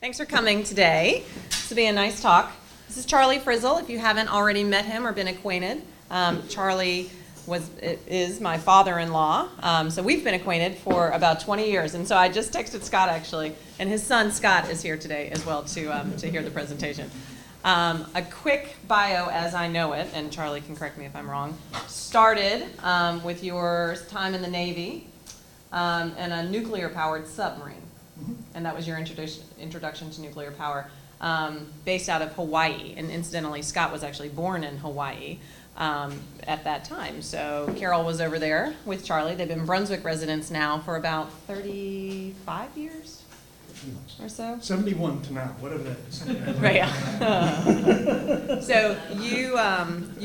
Thanks for coming today. This will be a nice talk. This is Charlie Frizzle, if you haven't already met him or been acquainted. Charlie is my father-in-law, so we've been acquainted for about 20 years, and so I just texted Scott, actually, and his son Scott is here today as well to hear the presentation. A quick bio as I know it, and Charlie can correct me if I'm wrong, started with your time in the Navy and a nuclear-powered submarine. And that was your introduction to nuclear power, based out of Hawaii. And incidentally, Scott was actually born in Hawaii at that time. So Carol was over there with Charlie. They've been Brunswick residents now for about 35 years or so. 71 to now, whatever that is. Right. Yeah. So you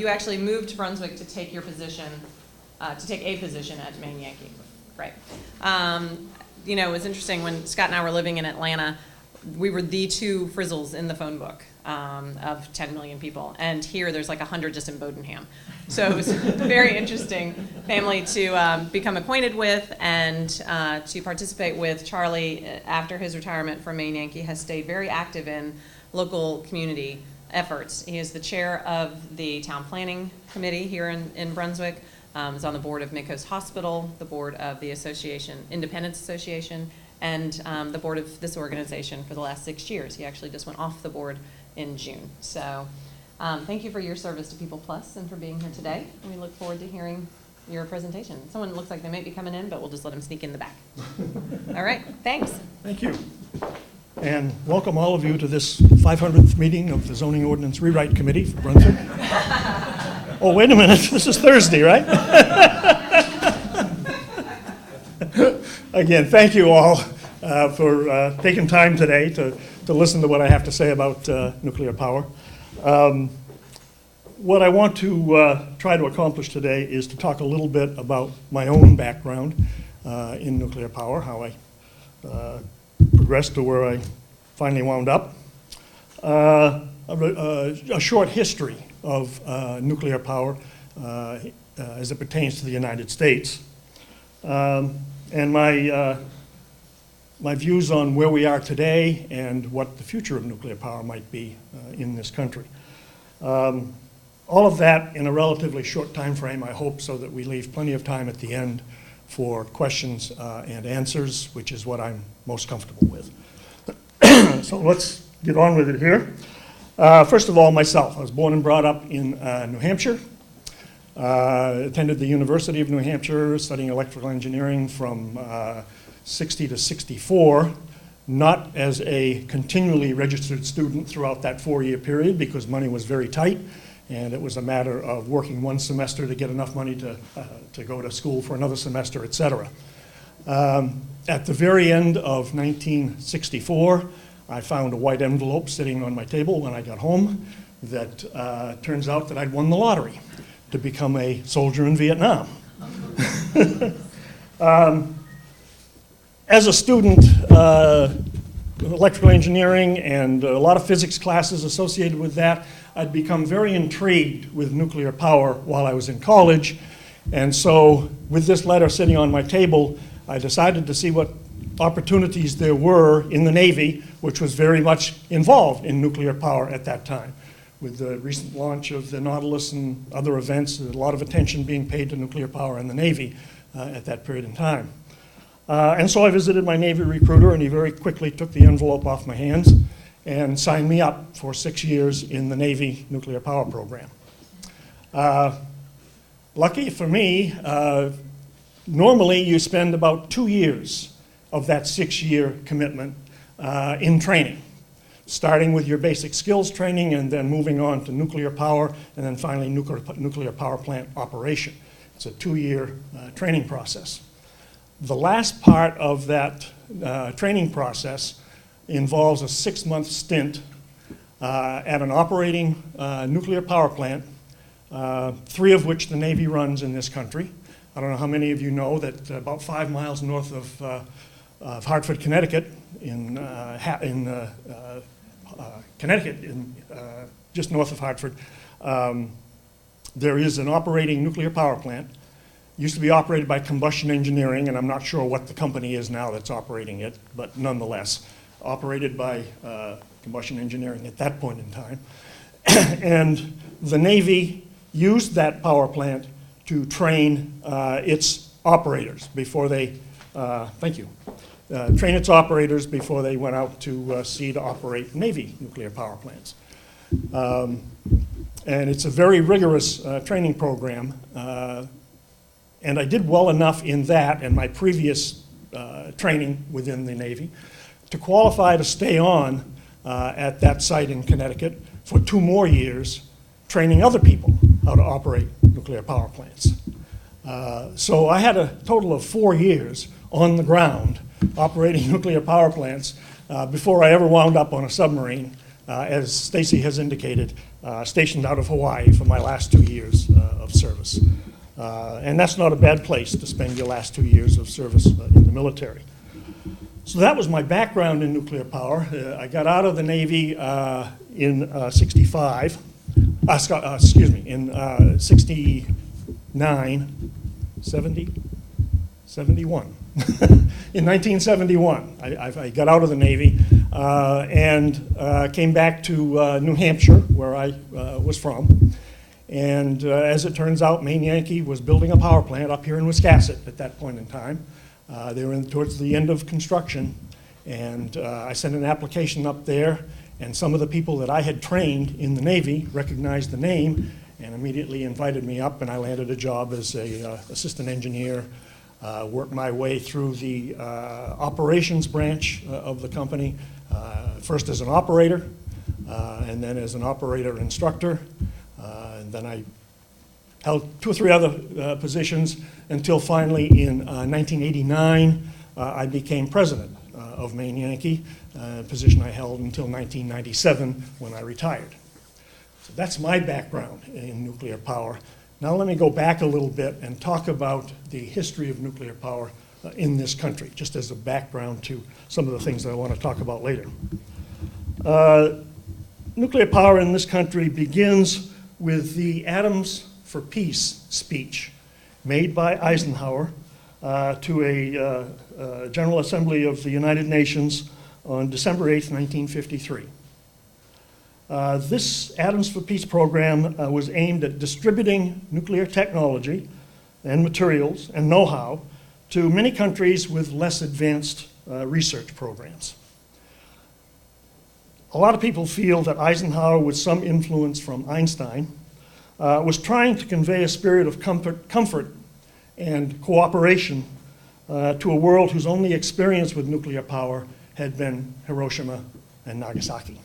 actually moved to Brunswick to take your position, to take a position at Maine Yankee, right? You know, it was interesting when Scott and I were living in Atlanta, we were the two Frizzles in the phone book of 10 million people. And here there's like 100 just in Bodenham. So it was a very interesting family to become acquainted with and to participate with. Charlie, after his retirement from Maine Yankee, has stayed very active in local community efforts. He is the chair of the town planning committee here in Brunswick. Is on the board of Midcoast Hospital, the board of the Association, Independence Association, and the board of this organization for the last 6 years. He actually just went off the board in June. So thank you for your service to People Plus and for being here today. And we look forward to hearing your presentation. Someone looks like they might be coming in, but we'll just let them sneak in the back. All right, thanks. Thank you. And welcome all of you to this 500th meeting of the Zoning Ordinance Rewrite Committee for Brunswick. Oh, wait a minute, this is Thursday, right? Again, thank you all for taking time today to listen to what I have to say about nuclear power. What I want to try to accomplish today is to talk a little bit about my own background in nuclear power, how I progressed to where I finally wound up. A short history of nuclear power as it pertains to the United States. And my views on where we are today and what the future of nuclear power might be in this country. All of that in a relatively short time frame, I hope, so that we leave plenty of time at the end for questions and answers, which is what I'm most comfortable with. So let's get on with it here. First of all, myself. I was born and brought up in New Hampshire. Attended the University of New Hampshire, studying electrical engineering from 60 to 64, not as a continually registered student throughout that 4-year period because money was very tight, and it was a matter of working one semester to get enough money to go to school for another semester, et cetera. At the very end of 1964, I found a white envelope sitting on my table when I got home that turns out that I'd won the lottery to become a soldier in Vietnam. As a student, electrical engineering and a lot of physics classes associated with that, I'd become very intrigued with nuclear power while I was in college. And so with this letter sitting on my table, I decided to see what opportunities there were in the Navy, which was very much involved in nuclear power at that time. With the recent launch of the Nautilus and other events, a lot of attention being paid to nuclear power in the Navy at that period in time. And so I visited my Navy recruiter, and he very quickly took the envelope off my hands and signed me up for 6 years in the Navy nuclear power program. Lucky for me, normally you spend about 2 years of that 6-year commitment in training, starting with your basic skills training and then moving on to nuclear power and then finally nuclear power plant operation. It's a 2-year training process. The last part of that training process involves a 6-month stint at an operating nuclear power plant, 3 of which the Navy runs in this country. I don't know how many of you know that about 5 miles north of Hartford, Connecticut, in Connecticut, just north of Hartford, there is an operating nuclear power plant. Used to be operated by Combustion Engineering, and I'm not sure what the company is now that's operating it, but nonetheless, operated by Combustion Engineering at that point in time. And the Navy used that power plant to train its operators before they, train its operators before they went out to sea to operate Navy nuclear power plants. And it's a very rigorous training program. And I did well enough in that and my previous training within the Navy to qualify to stay on at that site in Connecticut for 2 more years, training other people how to operate nuclear power plants. So I had a total of 4 years on the ground operating nuclear power plants before I ever wound up on a submarine, as Stacy has indicated, stationed out of Hawaii for my last 2 years of service. And that's not a bad place to spend your last 2 years of service in the military. So that was my background in nuclear power. I got out of the Navy in 65, in 69, 70, 71. In 1971, I got out of the Navy and came back to New Hampshire, where I was from. And as it turns out, Maine Yankee was building a power plant up here in Wiscasset at that point in time. They were towards the end of construction, and I sent an application up there, and some of the people that I had trained in the Navy recognized the name and immediately invited me up, and I landed a job as an assistant engineer, worked my way through the operations branch of the company, first as an operator, and then as an operator instructor, and then I held 2 or 3 other positions until finally in 1989 I became president of Maine Yankee, a position I held until 1997 when I retired. So that's my background in nuclear power. Now let me go back a little bit and talk about the history of nuclear power in this country, just as a background to some of the things that I want to talk about later. Nuclear power in this country begins with the Atoms for Peace speech made by Eisenhower to a General Assembly of the United Nations on December 8th, 1953. This Atoms for Peace program was aimed at distributing nuclear technology and materials and know-how to many countries with less advanced research programs. A lot of people feel that Eisenhower, with some influence from Einstein, was trying to convey a spirit of comfort and cooperation to a world whose only experience with nuclear power had been Hiroshima and Nagasaki.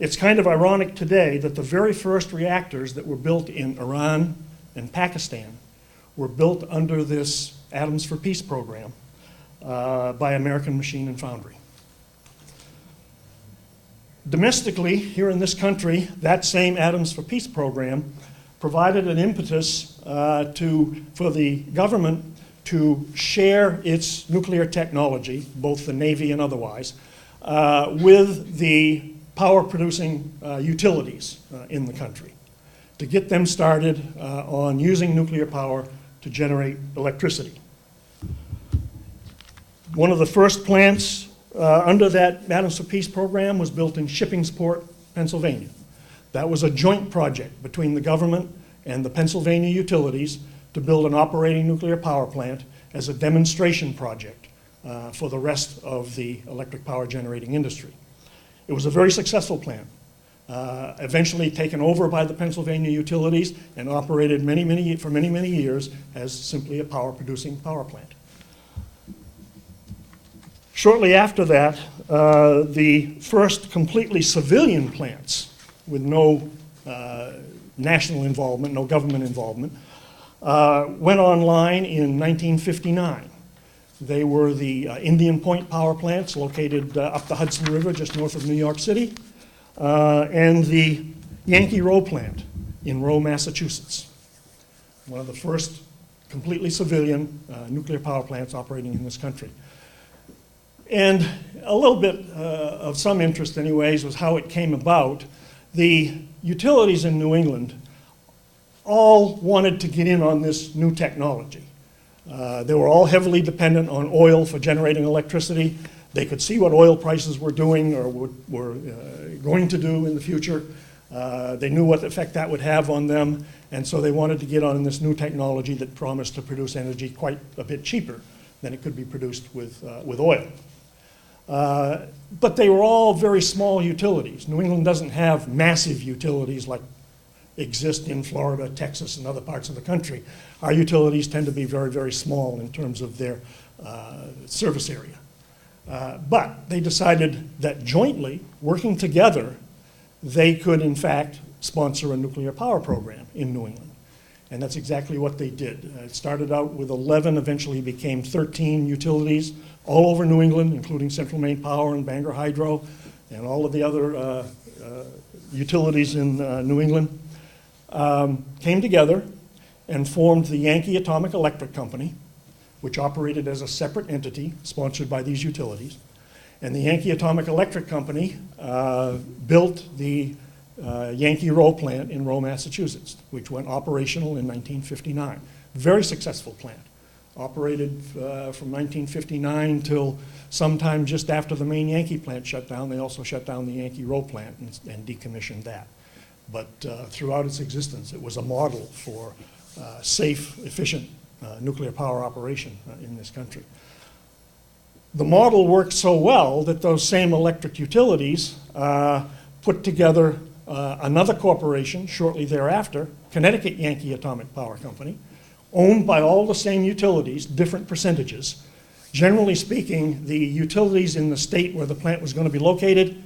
It's kind of ironic today that the very first reactors that were built in Iran and Pakistan were built under this Atoms for Peace program by American Machine and Foundry. Domestically, here in this country, that same Atoms for Peace program provided an impetus for the government to share its nuclear technology, both the Navy and otherwise, with the power-producing utilities in the country, to get them started on using nuclear power to generate electricity. One of the first plants under that Atoms for Peace program was built in Shippingsport, Pennsylvania. That was a joint project between the government and the Pennsylvania utilities to build an operating nuclear power plant as a demonstration project for the rest of the electric power generating industry. It was a very successful plant, eventually taken over by the Pennsylvania utilities and operated for many years as simply a power-producing power plant. Shortly after that, the first completely civilian plants with no national involvement, no government involvement, went online in 1959. They were the Indian Point power plants located up the Hudson River just north of New York City, and the Yankee Row plant in Row, Massachusetts. One of the first completely civilian nuclear power plants operating in this country. And a little bit of some interest anyways was how it came about. The utilities in New England all wanted to get in on this new technology. They were all heavily dependent on oil for generating electricity. They could see what oil prices were doing or were going to do in the future. They knew what effect that would have on them, and so they wanted to get on this new technology that promised to produce energy quite a bit cheaper than it could be produced with oil. But they were all very small utilities. New England doesn't have massive utilities like exist in Florida, Texas, and other parts of the country. Our utilities tend to be very, very small in terms of their service area. But they decided that jointly, working together, they could in fact sponsor a nuclear power program in New England. And that's exactly what they did. It started out with 11, eventually became 13 utilities all over New England, including Central Maine Power and Bangor Hydro and all of the other utilities in New England, came together and formed the Yankee Atomic Electric Company, which operated as a separate entity sponsored by these utilities. And the Yankee Atomic Electric Company built the Yankee Rowe plant in Rowe, Massachusetts, which went operational in 1959. Very successful plant. Operated from 1959 till sometime just after the Maine Yankee plant shut down. They also shut down the Yankee Rowe plant and decommissioned that. But throughout its existence, it was a model for safe, efficient nuclear power operation in this country. The model worked so well that those same electric utilities put together another corporation shortly thereafter, Connecticut Yankee Atomic Power Company, owned by all the same utilities, different percentages. Generally speaking, the utilities in the state where the plant was going to be located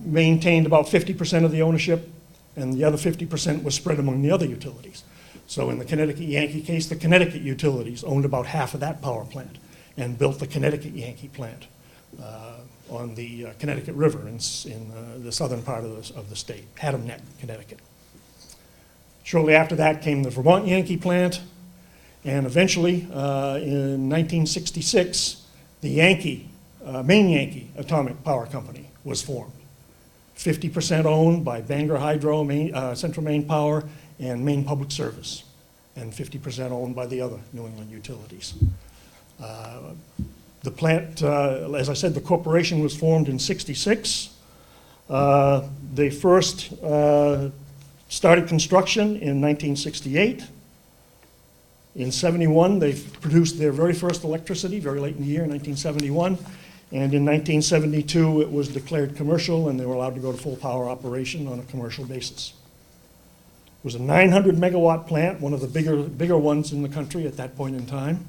maintained about 50% of the ownership, and the other 50% was spread among the other utilities. So in the Connecticut Yankee case, the Connecticut utilities owned about half of that power plant and built the Connecticut Yankee plant on the Connecticut River in the southern part of the state, Haddam Neck, Connecticut. Shortly after that came the Vermont Yankee plant, and eventually in 1966, the Maine Yankee Atomic Power Company was formed. 50% owned by Bangor Hydro, Central Maine Power, and Maine Public Service, and 50% owned by the other New England utilities. The plant, as I said, the corporation was formed in '66. They first started construction in 1968. In '71, they produced their very first electricity, very late in the year, in 1971. And in 1972, it was declared commercial, and they were allowed to go to full power operation on a commercial basis. It was a 900 megawatt plant, one of the bigger ones in the country at that point in time,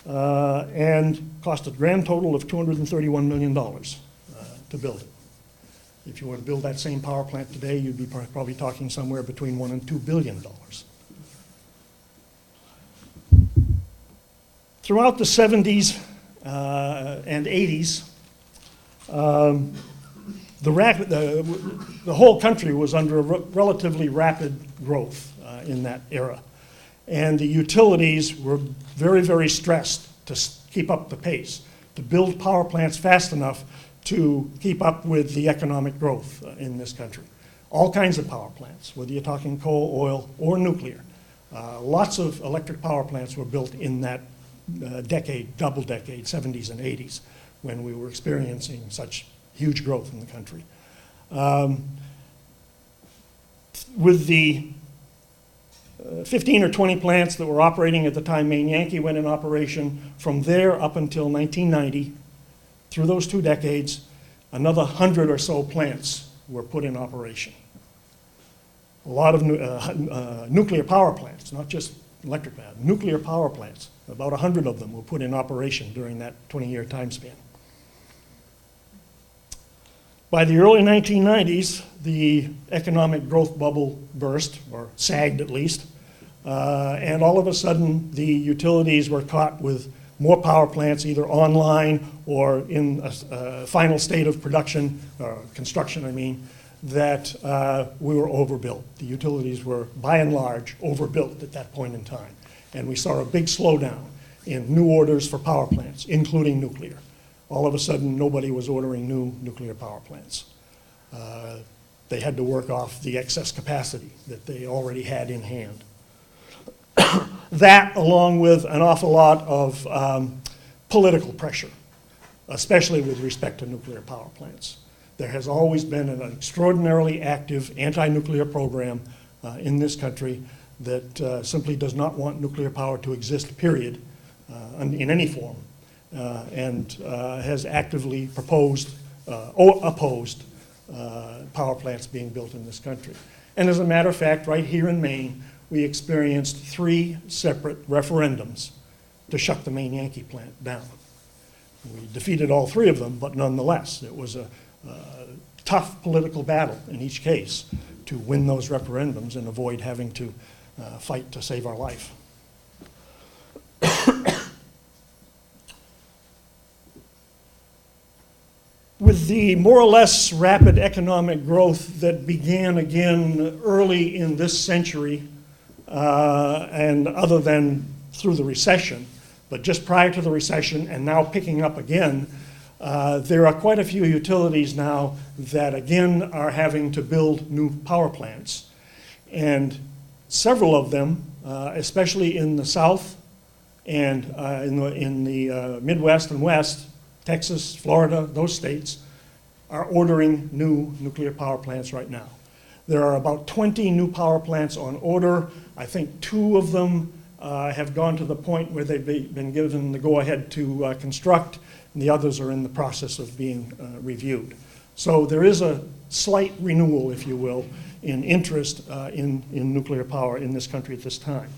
and cost a grand total of $231 million to build it. If you were to build that same power plant today, you'd be probably talking somewhere between $1 and $2 billion. Throughout the 70s and 80s, the whole country was under a relatively rapid growth in that era. And the utilities were very, very stressed to keep up the pace, to build power plants fast enough to keep up with the economic growth in this country. All kinds of power plants, whether you're talking coal, oil, or nuclear. Lots of electric power plants were built in that double decade, 70s and 80s, when we were experiencing such huge growth in the country. With the 15 or 20 plants that were operating at the time Maine Yankee went in operation, from there up until 1990, through those 2 decades, another 100 or so plants were put in operation. A lot of nuclear power plants, not just electric power, nuclear power plants. About 100 of them were put in operation during that 20-year time span. By the early 1990s, the economic growth bubble burst, or sagged at least, and all of a sudden the utilities were caught with more power plants either online or in a final state of production, or construction I mean, that we were overbuilt. The utilities were by and large overbuilt at that point in time. And we saw a big slowdown. in new orders for power plants, including nuclear. All of a sudden, nobody was ordering new nuclear power plants. They had to work off the excess capacity that they already had in hand. That, along with an awful lot of political pressure, especially with respect to nuclear power plants. There has always been an extraordinarily active anti-nuclear program in this country that simply does not want nuclear power to exist, period, in any form, and has actively proposed or opposed power plants being built in this country. And as a matter of fact, right here in Maine, we experienced 3 separate referendums to shut the Maine Yankee plant down. We defeated all 3 of them, but nonetheless, it was a tough political battle in each case to win those referendums and avoid having to fight to save our life. With the more or less rapid economic growth that began again early in this century, and other than through the recession, but just prior to the recession and now picking up again, there are quite a few utilities now that again are having to build new power plants. And several of them, especially in the South and in the Midwest and West, Texas, Florida, those states, are ordering new nuclear power plants right now. There are about 20 new power plants on order. I think 2 of them have gone to the point where they've been given the go-ahead to construct, and the others are in the process of being reviewed. So there is a slight renewal, if you will, in interest in nuclear power in this country at this time.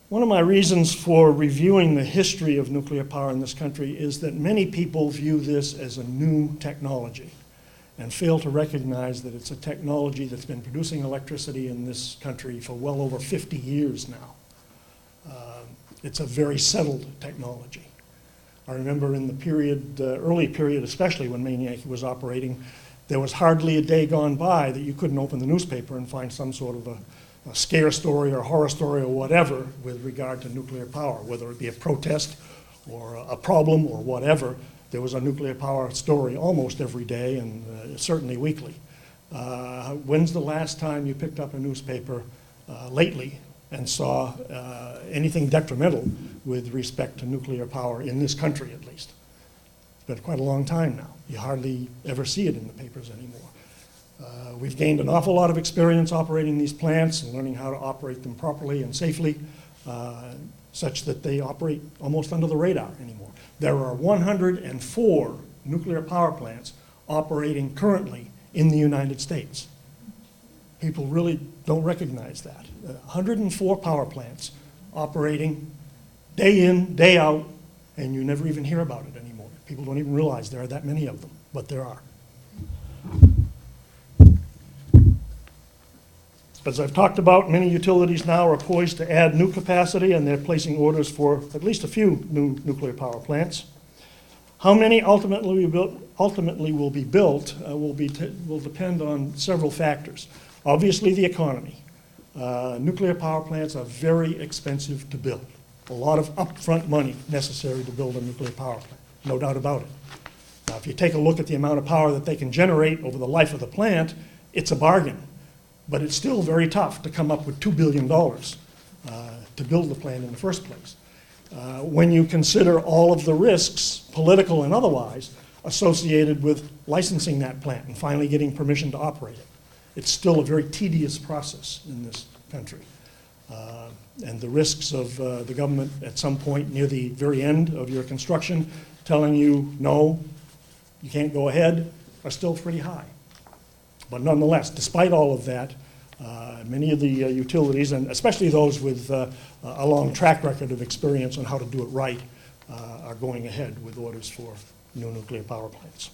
One of my reasons for reviewing the history of nuclear power in this country is that many people view this as a new technology and fail to recognize that it's a technology that's been producing electricity in this country for well over 50 years now. It's a very settled technology. I remember in the period, early period, especially when Maine Yankee was operating, there was hardly a day gone by that you couldn't open the newspaper and find some sort of a scare story or horror story or whatever with regard to nuclear power, whether it be a protest or a problem or whatever. There was a nuclear power story almost every day and certainly weekly. When's the last time you picked up a newspaper lately and saw anything detrimental with respect to nuclear power in this country, at least? It's been quite a long time now. You hardly ever see it in the papers anymore. We've gained an awful lot of experience operating these plants and learning how to operate them properly and safely, such that they operate almost under the radar anymore. There are 104 nuclear power plants operating currently in the United States. People really don't recognize that. 104 power plants operating day in, day out, and you never even hear about it anymore. People don't even realize there are that many of them, but there are. As I've talked about, many utilities now are poised to add new capacity, and they're placing orders for at least a few new nuclear power plants. How many ultimately will be built will depend on several factors. Obviously, the economy. Nuclear power plants are very expensive to build. A lot of upfront money necessary to build a nuclear power plant, no doubt about it. Now, if you take a look at the amount of power that they can generate over the life of the plant, it's a bargain. But it's still very tough to come up with $2 billion to build the plant in the first place. When you consider all of the risks, political and otherwise, associated with licensing that plant and finally getting permission to operate it. It's still a very tedious process in this country. And the risks of the government at some point near the very end of your construction telling you, no, you can't go ahead, are still pretty high. But nonetheless, despite all of that, many of the utilities, and especially those with a long track record of experience on how to do it right, are going ahead with orders for new nuclear power plants.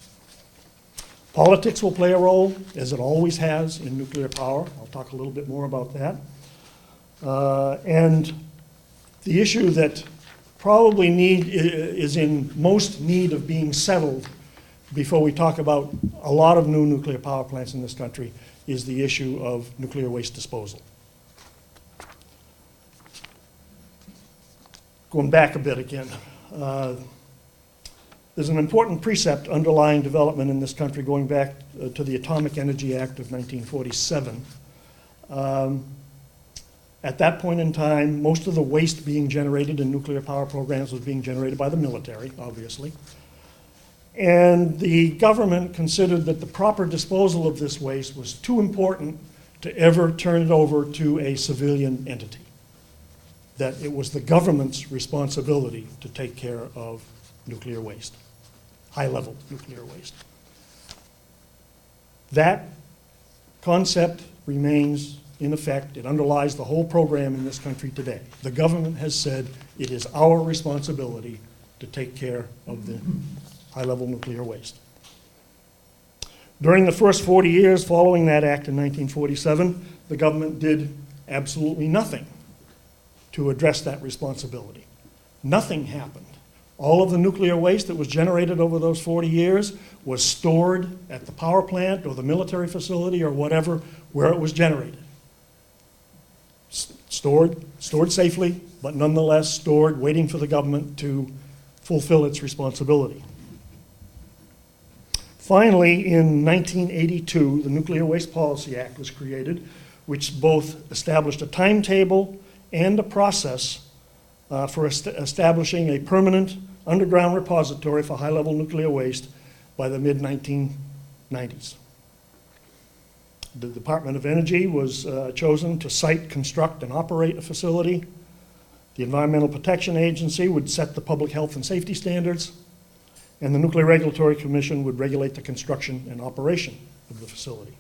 Politics will play a role, as it always has in nuclear power. I'll talk a little bit more about that. And the issue that probably is in most need of being settled before we talk about a lot of new nuclear power plants in this country is the issue of nuclear waste disposal. going back a bit again. There's an important precept underlying development in this country going back to the Atomic Energy Act of 1947. At that point in time, most of the waste being generated in nuclear power programs was being generated by the military, obviously. And the government considered that the proper disposal of this waste was too important to ever turn it over to a civilian entity. That it was the government's responsibility to take care of nuclear waste, high-level nuclear waste. That concept remains in effect. It underlies the whole program in this country today. The government has said it is our responsibility to take care of the high-level nuclear waste. During the first 40 years following that act in 1947, the government did absolutely nothing to address that responsibility. Nothing happened. All of the nuclear waste that was generated over those 40 years was stored at the power plant or the military facility or whatever where it was generated. Stored safely, but nonetheless stored, waiting for the government to fulfill its responsibility. Finally, in 1982, the Nuclear Waste Policy Act was created, which both established a timetable and a process for establishing a permanent underground repository for high-level nuclear waste by the mid-1990s. The Department of Energy was chosen to site, construct, and operate a facility. The Environmental Protection Agency would set the public health and safety standards, and the Nuclear Regulatory Commission would regulate the construction and operation of the facility.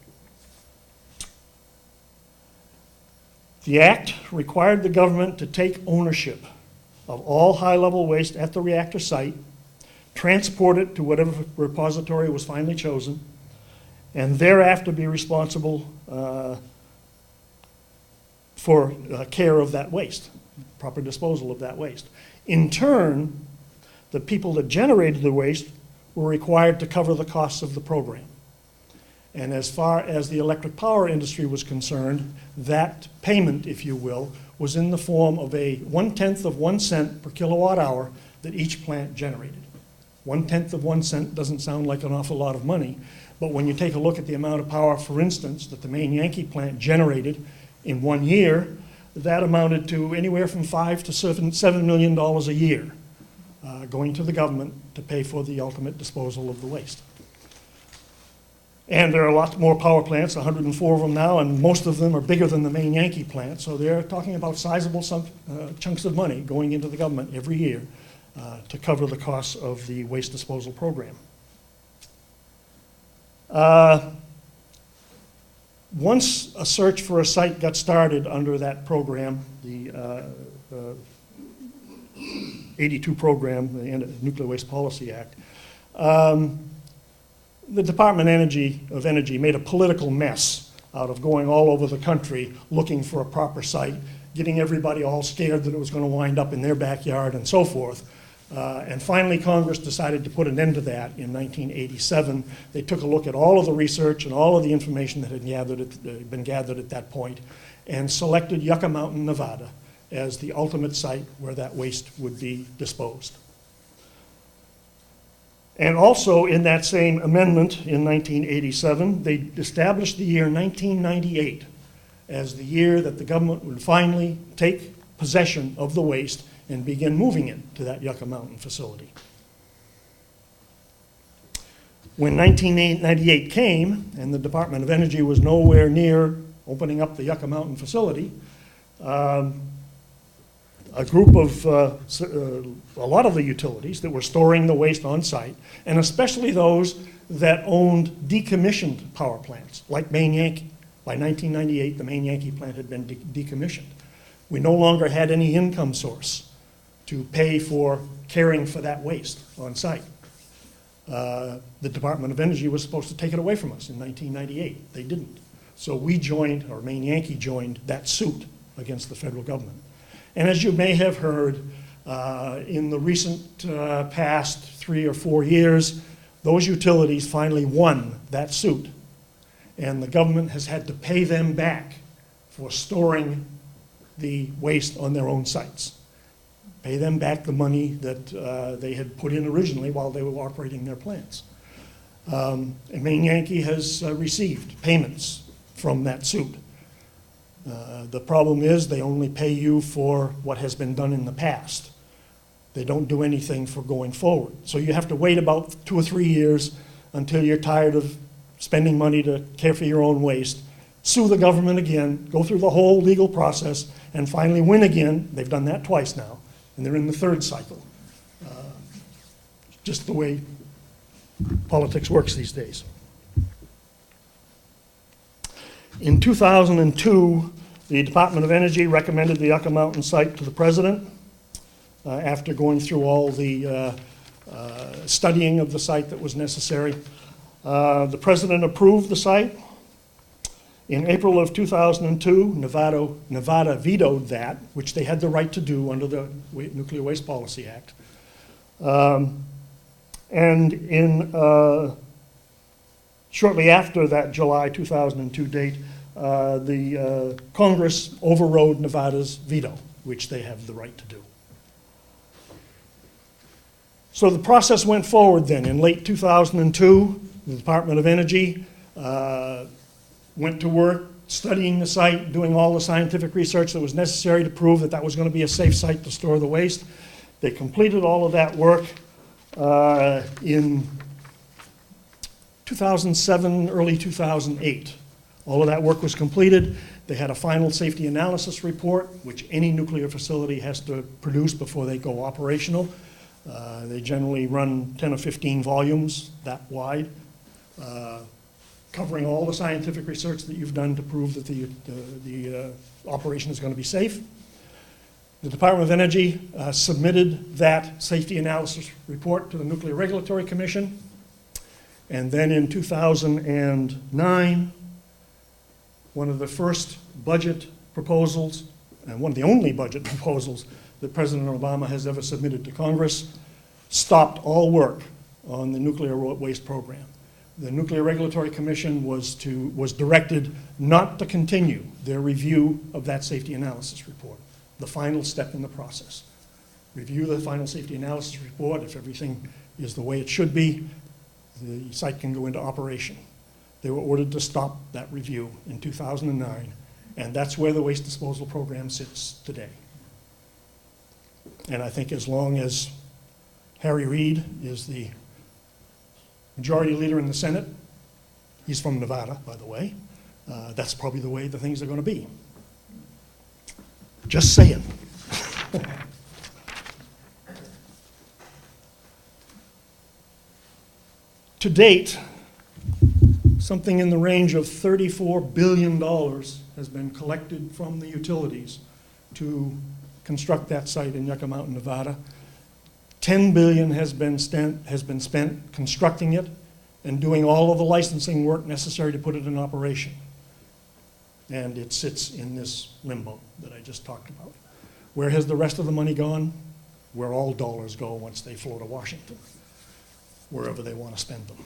The act required the government to take ownership of all high-level waste at the reactor site, transport it to whatever repository was finally chosen, and thereafter be responsible for care of that waste, proper disposal of that waste. In turn, the people that generated the waste were required to cover the costs of the program. And as far as the electric power industry was concerned, that payment, if you will, was in the form of a 1/10 of 1 cent per kilowatt hour that each plant generated. 1/10 of 1 cent doesn't sound like an awful lot of money, but when you take a look at the amount of power, for instance, that the Maine Yankee plant generated in 1 year, that amounted to anywhere from $5 to $7 million a year going to the government to pay for the ultimate disposal of the waste. And there are a lot more power plants, 104 of them now, and most of them are bigger than the Maine Yankee plant, so they're talking about sizable chunks of money going into the government every year to cover the costs of the waste disposal program. Once a search for a site got started under that program, the 82 program, the Nuclear Waste Policy Act, the Department of Energy made a political mess out of going all over the country looking for a proper site, getting everybody all scared that it was going to wind up in their backyard and so forth. And finally, Congress decided to put an end to that in 1987. They took a look at all of the research and all of the information that had been gathered at that point and selected Yucca Mountain, Nevada, as the ultimate site where that waste would be disposed. And also in that same amendment in 1987, they established the year 1998 as the year that the government would finally take possession of the waste and begin moving it to that Yucca Mountain facility. When 1998 came, and the Department of Energy was nowhere near opening up the Yucca Mountain facility, a group of, a lot of the utilities that were storing the waste on site, and especially those that owned decommissioned power plants, like Maine Yankee. By 1998, the Maine Yankee plant had been decommissioned. We no longer had any income source to pay for caring for that waste on site. The Department of Energy was supposed to take it away from us in 1998. They didn't. So we joined, or Maine Yankee joined, that suit against the federal government. And as you may have heard, in the recent past 3 or 4 years, those utilities finally won that suit. And the government has had to pay them back for storing the waste on their own sites. pay them back the money that they had put in originally while they were operating their plants. And Maine Yankee has received payments from that suit. The problem is they only pay you for what has been done in the past. They don't do anything for going forward. So you have to wait about 2 or 3 years until you're tired of spending money to care for your own waste, sue the government again, go through the whole legal process, and finally win again. They've done that twice now, and they're in the third cycle. Just the way politics works these days. In 2002, the Department of Energy recommended the Yucca Mountain site to the president after going through all the studying of the site that was necessary. The president approved the site. In April of 2002, Nevada vetoed that, which they had the right to do under the Nuclear Waste Policy Act. Shortly after that July 2002 date, the Congress overrode Nevada's veto, which they have the right to do. So the process went forward then. In late 2002, the Department of Energy went to work studying the site, doing all the scientific research that was necessary to prove that that was going to be a safe site to store the waste. They completed all of that work in 2007, early 2008. All of that work was completed. They had a final safety analysis report, which any nuclear facility has to produce before they go operational. They generally run 10 or 15 volumes that wide, covering all the scientific research that you've done to prove that the operation is going to be safe. The Department of Energy submitted that safety analysis report to the Nuclear Regulatory Commission. And then in 2009, one of the first budget proposals, and one of the only budget proposals that President Obama has ever submitted to Congress, stopped all work on the nuclear waste program. The Nuclear Regulatory Commission was directed not to continue their review of that safety analysis report, the final step in the process. Review the final safety analysis report. If everything is the way it should be, the site can go into operation. They were ordered to stop that review in 2009, and that's where the waste disposal program sits today. And I think as long as Harry Reid is the majority leader in the Senate, he's from Nevada, by the way, that's probably the way the things are going to be. Just saying. To date, something in the range of $34 billion has been collected from the utilities to construct that site in Yucca Mountain, Nevada. $10 billion has been spent constructing it and doing all of the licensing work necessary to put it in operation. And it sits in this limbo that I just talked about. Where has the rest of the money gone? Where all dollars go once they flow to Washington, wherever they want to spend them.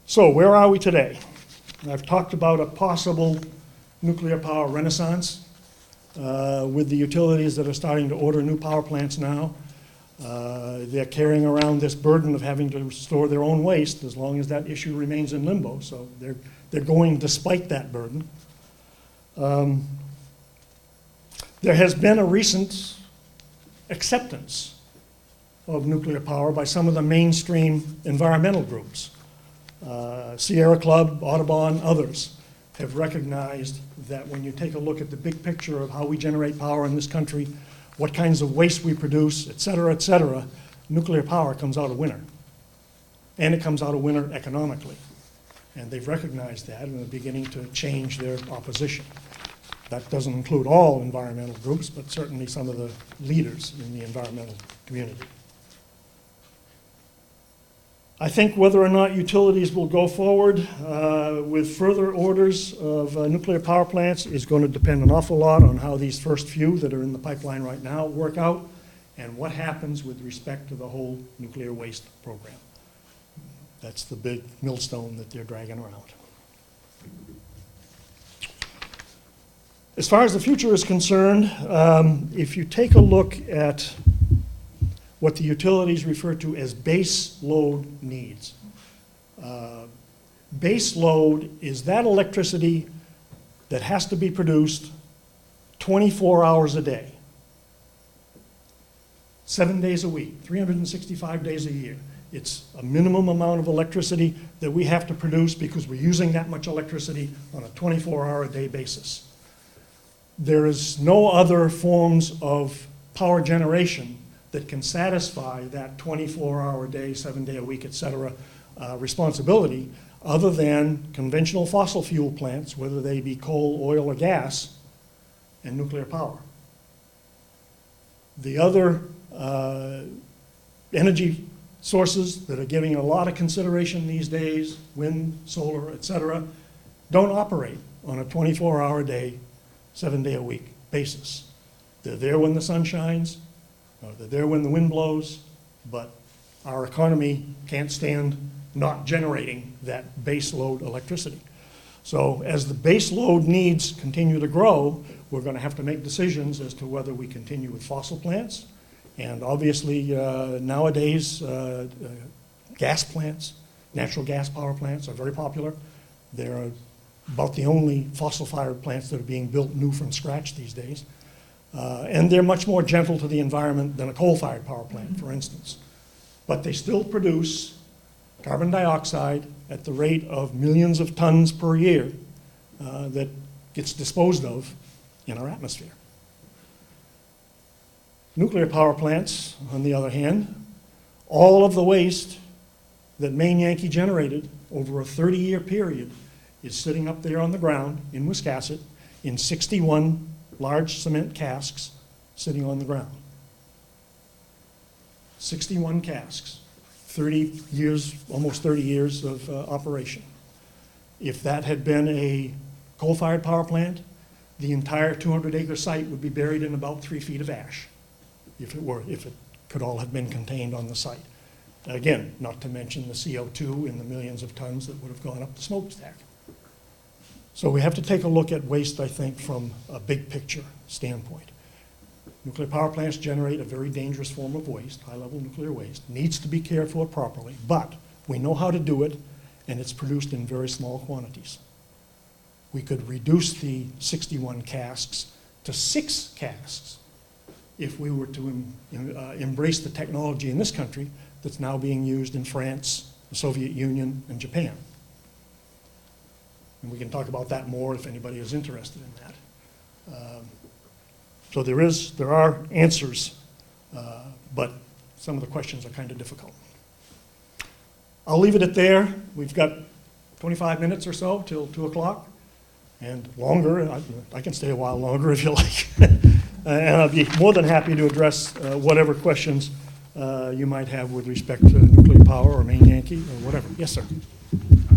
So where are we today? I've talked about a possible nuclear power renaissance with the utilities that are starting to order new power plants now. They're carrying around this burden of having to store their own waste as long as that issue remains in limbo. So they're going despite that burden. There has been a recent acceptance of nuclear power by some of the mainstream environmental groups. Sierra Club, Audubon, others have recognized that when you take a look at the big picture of how we generate power in this country, what kinds of waste we produce, et cetera, nuclear power comes out a winner. And it comes out a winner economically. And they've recognized that and are beginning to change their opposition. That doesn't include all environmental groups, but certainly some of the leaders in the environmental community. I think whether or not utilities will go forward with further orders of nuclear power plants is going to depend an awful lot on how these first few that are in the pipeline right now work out and what happens with respect to the whole nuclear waste program. That's the big millstone that they're dragging around. As far as the future is concerned, if you take a look at what the utilities refer to as base load needs. Base load is that electricity that has to be produced 24 hours a day, 7 days a week, 365 days a year. It's a minimum amount of electricity that we have to produce because we're using that much electricity on a 24-hour-a-day basis. There is no other forms of power generation that can satisfy that 24-hour-a-day, 7-day-a-week, et cetera, responsibility other than conventional fossil fuel plants, whether they be coal, oil, or gas, and nuclear power. The other energy sources that are getting a lot of consideration these days, wind, solar, et cetera, don't operate on a 24-hour-a-day, 7-day-a-week basis. They're there when the sun shines, or they're there when the wind blows, but our economy can't stand not generating that base load electricity. So as the base load needs continue to grow, we're going to have to make decisions as to whether we continue with fossil plants. And obviously, nowadays, gas plants, natural gas power plants are very popular. They're about the only fossil-fired plants that are being built new from scratch these days. And they're much more gentle to the environment than a coal-fired power plant, for instance. But they still produce carbon dioxide at the rate of millions of tons per year that gets disposed of in our atmosphere. Nuclear power plants, on the other hand, all of the waste that Maine Yankee generated over a 30-year period is sitting up there on the ground in Wiscasset in 61 large cement casks sitting on the ground. 61 casks, 30 years, almost 30 years of operation. If that had been a coal-fired power plant, the entire 200-acre site would be buried in about 3 feet of ash, if it could all have been contained on the site. Again, not to mention the CO2 in the millions of tons that would have gone up the smokestack. So we have to take a look at waste, I think, from a big picture standpoint. Nuclear power plants generate a very dangerous form of waste, high-level nuclear waste, needs to be cared for properly, but we know how to do it, and it's produced in very small quantities. We could reduce the 61 casks to 6 casks if we were to embrace the technology in this country that's now being used in France, the Soviet Union, and Japan. And we can talk about that more if anybody is interested in that. So there are answers, but some of the questions are kind of difficult. I'll leave it at there. We've got 25 minutes or so till 2 o'clock, and longer. I can stay a while longer if you like. And I'll be more than happy to address whatever questions you might have with respect to nuclear power or Maine Yankee or whatever. Yes, sir.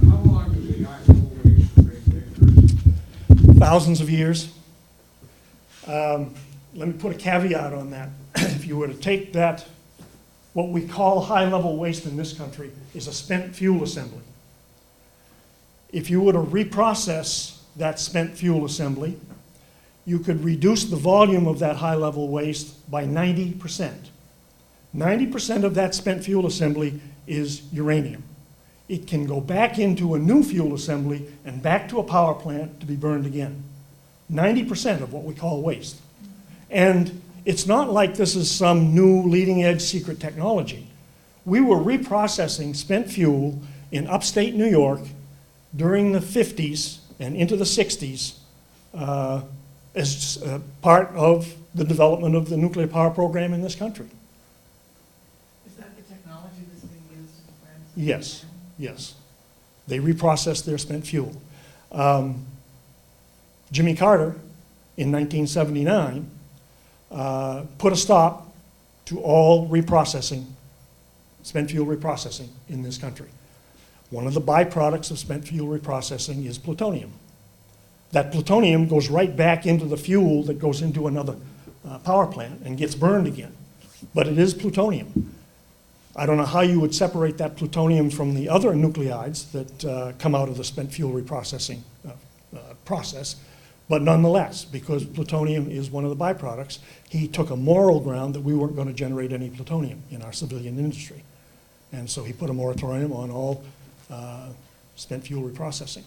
How long does the high-level waste remain dangerous? Thousands of years. Let me put a caveat on that. If you were to take that, what we call high-level waste in this country is a spent fuel assembly. If you were to reprocess that spent fuel assembly, you could reduce the volume of that high-level waste by 90%. 90% of that spent fuel assembly is uranium. It can go back into a new fuel assembly and back to a power plant to be burned again. 90% of what we call waste. And it's not like this is some new leading-edge secret technology. We were reprocessing spent fuel in upstate New York during the 50s and into the 60s as part of the development of the nuclear power program in this country. Is that the technology that's being used in France? Yes, yes. They reprocessed their spent fuel. Jimmy Carter, in 1979, put a stop to all reprocessing, spent fuel reprocessing in this country. One of the byproducts of spent fuel reprocessing is plutonium. That plutonium goes right back into the fuel that goes into another power plant and gets burned again. But it is plutonium. I don't know how you would separate that plutonium from the other nuclides that come out of the spent fuel reprocessing process, But nonetheless, because plutonium is one of the byproducts, he took a moral ground that we weren't going to generate any plutonium in our civilian industry. And so he put a moratorium on all spent fuel reprocessing.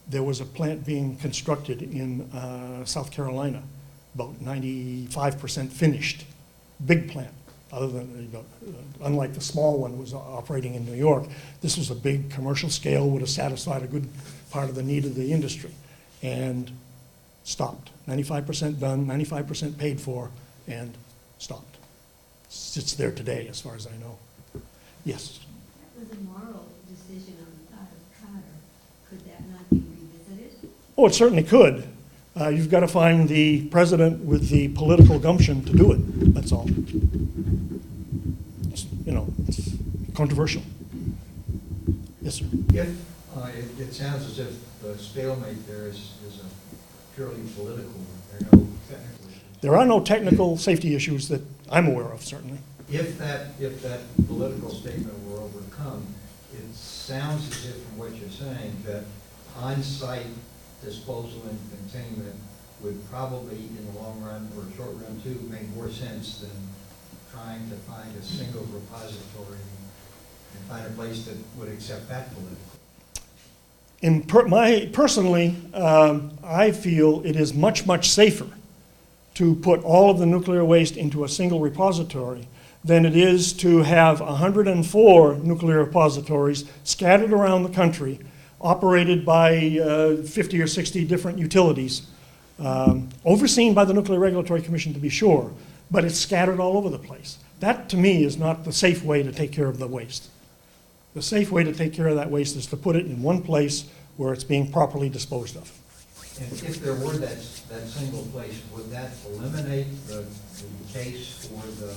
There was a plant being constructed in South Carolina, about 95% finished, big plant. Other than, unlike the small one was operating in New York, this was a big commercial scale, would have satisfied a good part of the need of the industry, and stopped. 95% done, 95% paid for, and stopped. Sits there today, as far as I know. Yes. That was a moral decision on the part of Carter. Could that not be revisited? Oh, it certainly could. You've got to find the president with the political gumption to do it, that's all. It's controversial. Yes, sir. If, it sounds as if the stalemate there is a purely political, there are no technical issues. There are no technical safety issues that I'm aware of, certainly. If that political statement were overcome, it sounds as if from what you're saying that on-site disposal and containment would probably, in the long run or short run too, make more sense than trying to find a single repository and find a place that would accept that politically. Personally, I feel it is much, much safer to put all of the nuclear waste into a single repository than it is to have 104 nuclear repositories scattered around the country, operated by 50 or 60 different utilities, overseen by the Nuclear Regulatory Commission to be sure, but it's scattered all over the place. That, to me, is not the safe way to take care of the waste. The safe way to take care of that waste is to put it in one place where it's being properly disposed of. And if there were that single place, would that eliminate the case for the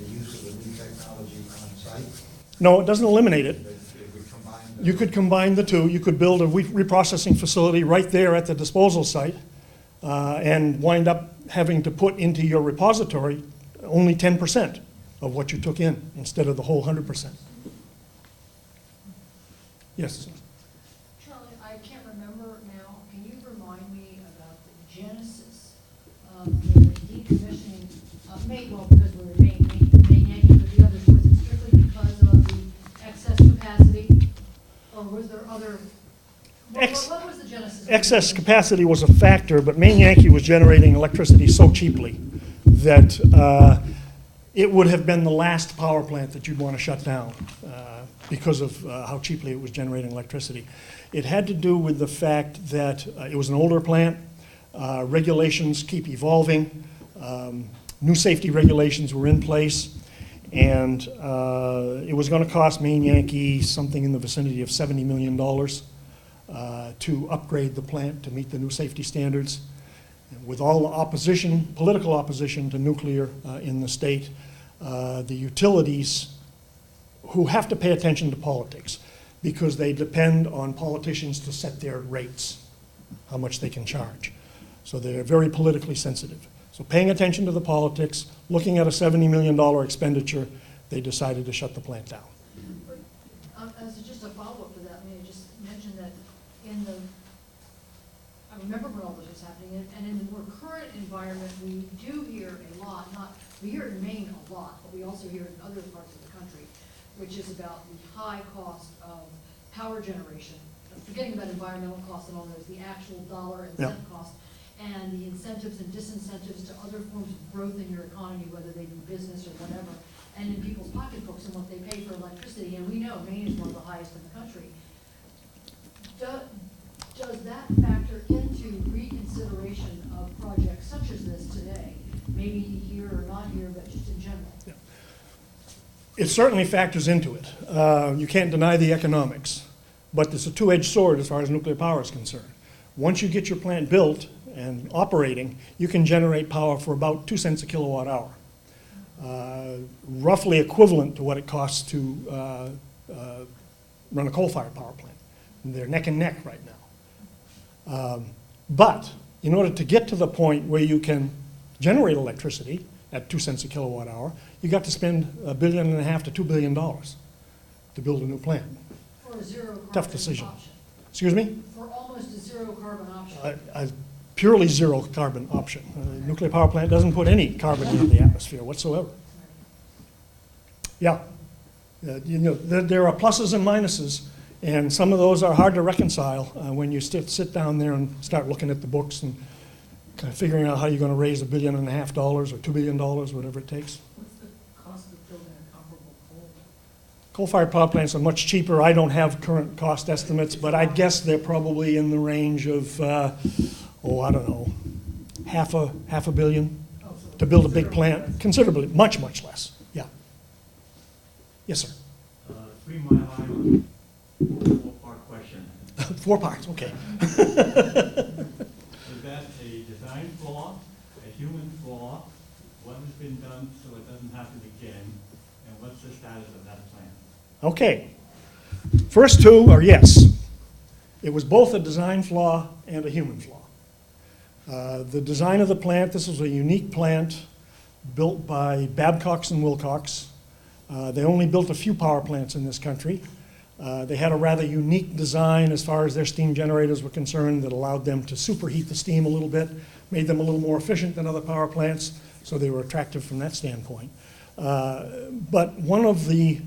use of the new technology on site? No, it doesn't eliminate it. It would combine the... You could combine the two. You could build a reprocessing facility right there at the disposal site and wind up having to put into your repository only 10% of what you took in instead of the whole 100%. Yes? Charlie, I can't remember now. Can you remind me about the genesis of the decommissioning of Maine? Well, because we're in Maine Yankee, but the others, was it strictly because of the excess capacity? Or was there other, what was the genesis? Excess capacity was a factor, but Maine Yankee was generating electricity so cheaply that it would have been the last power plant that you'd want to shut down because of how cheaply it was generating electricity. It had to do with the fact that it was an older plant. Regulations keep evolving. New safety regulations were in place, and it was going to cost Maine Yankee something in the vicinity of $70 million to upgrade the plant to meet the new safety standards. And with all the opposition, political opposition to nuclear in the state, the utilities, who have to pay attention to politics because they depend on politicians to set their rates, how much they can charge. So they're very politically sensitive. So paying attention to the politics, looking at a $70 million expenditure, they decided to shut the plant down. But, as just a follow-up to that, may I just mention that I remember when all this was happening, and in the more current environment, we do hear a lot, we hear it in Maine a lot, but we also hear it in other parts of the country, which is about the high cost of power generation, forgetting about environmental costs and all those, the actual dollar and cent cost, and the incentives and disincentives to other forms of growth in your economy, whether they do business or whatever, and in people's pocketbooks and what they pay for electricity. And we know Maine is one of the highest in the country. Does that factor into reconsideration of projects such as this today? Maybe here or not here, but just in general. Yeah. It certainly factors into it. You can't deny the economics, but it's a two-edged sword as far as nuclear power is concerned. Once you get your plant built and operating, you can generate power for about 2 cents a kilowatt hour, roughly equivalent to what it costs to run a coal-fired power plant. They're neck and neck right now. But in order to get to the point where you can generate electricity at 2 cents a kilowatt hour, you got to spend $1.5 billion to $2 billion to build a new plant. For a zero carbon Tough decision. option. Excuse me? For almost a zero carbon option. purely zero carbon option. A nuclear power plant doesn't put any carbon into the atmosphere whatsoever. Yeah. You know, there are pluses and minuses, and some of those are hard to reconcile when you sit down there and start looking at the books and kind of figuring out how you're going to raise $1.5 billion or $2 billion, whatever it takes. What's the cost of building a comparable coal? Coal-fired power plants are much cheaper. I don't have current cost estimates, but I guess they're probably in the range of, I don't know, half a billion to build a big plant. Considerably, much less. Yeah. Yes, sir. 3 Mile Island, 4-part question. 4 parts. Okay. Is that a design flaw, a human flaw? What has been done so it doesn't happen again? And what's the status of that plan? Okay. First two are yes. It was both a design flaw and a human flaw. The design of the plant, this was a unique plant built by Babcox and Wilcox. They only built a few power plants in this country. They had a rather unique design as far as their steam generators were concerned that allowed them to superheat the steam a little bit, made them a little more efficient than other power plants, so they were attractive from that standpoint. But one of the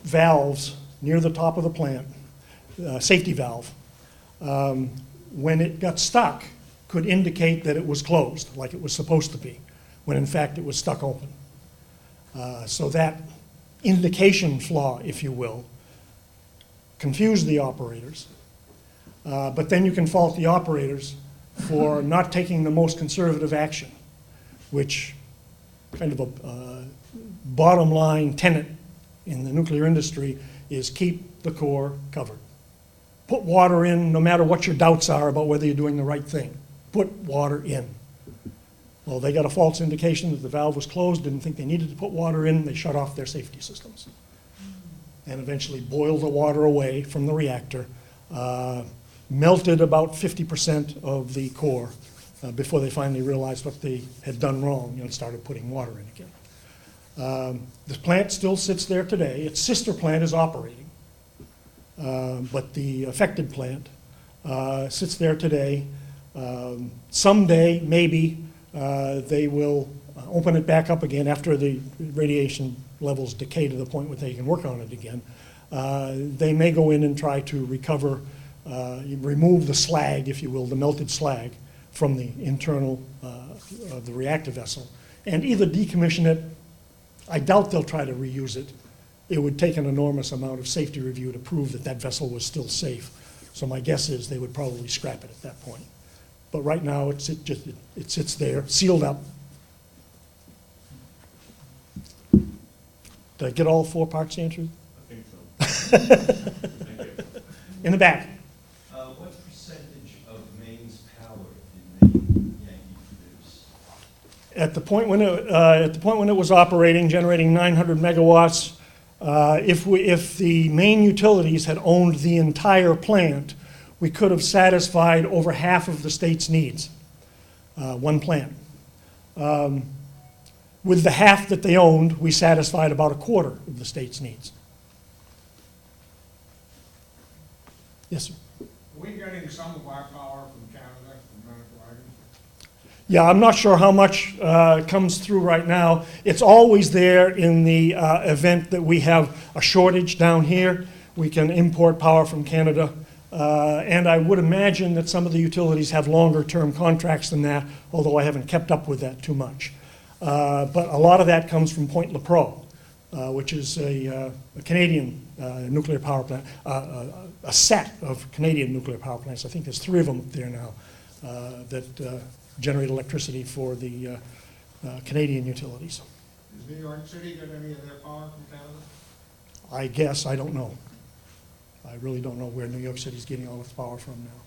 valves near the top of the plant, safety valve, when it got stuck, could indicate that it was closed, like it was supposed to be, when in fact it was stuck open. So that indication flaw, if you will, confused the operators. But then you can fault the operators for not taking the most conservative action, which kind of a bottom line tenet in the nuclear industry is keep the core covered. Put water in no matter what your doubts are about whether you're doing the right thing. Put water in. Well, they got a false indication that the valve was closed, didn't think they needed to put water in, they shut off their safety systems. And eventually boiled the water away from the reactor, melted about 50% of the core before they finally realized what they had done wrong and started putting water in again. The plant still sits there today. Its sister plant is operating, but the affected plant sits there today. Someday, maybe, they will open it back up again after the radiation levels decay to the point where they can work on it again. They may go in and try to recover, remove the slag, if you will, the melted slag from the internal of the reactor vessel, and either decommission it. I doubt they'll try to reuse it. It would take an enormous amount of safety review to prove that that vessel was still safe. So my guess is they would probably scrap it at that point. But right now, it sits there, sealed up. Did I get all 4 parts answered? I think so. Thank you. In the back. What percentage of Maine's power did Maine Yankee produce? At the point when it was operating, generating 900 megawatts, if the Maine utilities had owned the entire plant, we could have satisfied over half of the state's needs, one plant. With the half that they owned, we satisfied about a quarter of the state's needs. Yes, sir. Are we getting some of our power from Canada, from medical items? Yeah, I'm not sure how much comes through right now. It's always there in the event that we have a shortage down here. We can import power from Canada. And I would imagine that some of the utilities have longer-term contracts than that, although I haven't kept up with that too much. But a lot of that comes from Point Lepreau, which is a Canadian nuclear power plant, a set of Canadian nuclear power plants. I think there's 3 of them up there now that generate electricity for the Canadian utilities. Does New York City get any of their power from Canada? I guess, I don't know. I really don't know where New York City's getting all its power from now.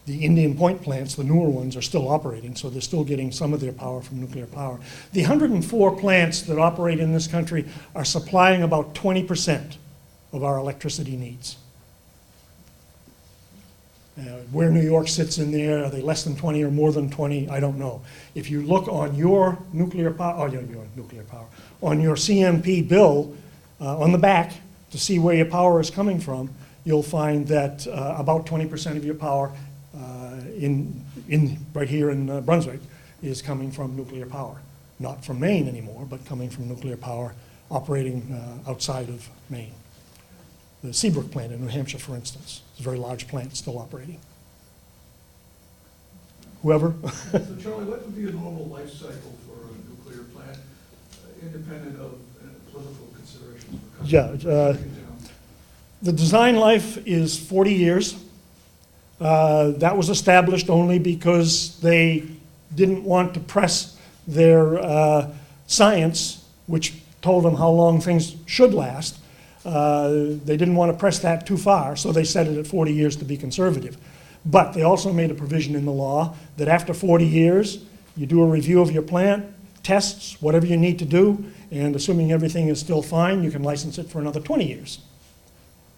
The Indian Point plants, the newer ones, are still operating, so they're still getting some of their power from nuclear power. The 104 plants that operate in this country are supplying about 20% of our electricity needs. Where New York sits in there, are they less than 20 or more than 20? I don't know. If you look on your nuclear power, on your CMP bill, on the back, to see where your power is coming from, you'll find that about 20% of your power in right here in Brunswick is coming from nuclear power. Not from Maine anymore, but coming from nuclear power operating outside of Maine. The Seabrook plant in New Hampshire, for instance, is a very large plant still operating. Whoever? So Charlie, what would be a normal life cycle for a nuclear plant, independent of political considerations? For Yeah, the design life is 40 years. That was established only because they didn't want to press their science, which told them how long things should last. They didn't want to press that too far, so they set it at 40 years to be conservative. But they also made a provision in the law that after 40 years, you do a review of your plant, tests, whatever you need to do, and assuming everything is still fine, you can license it for another 20 years.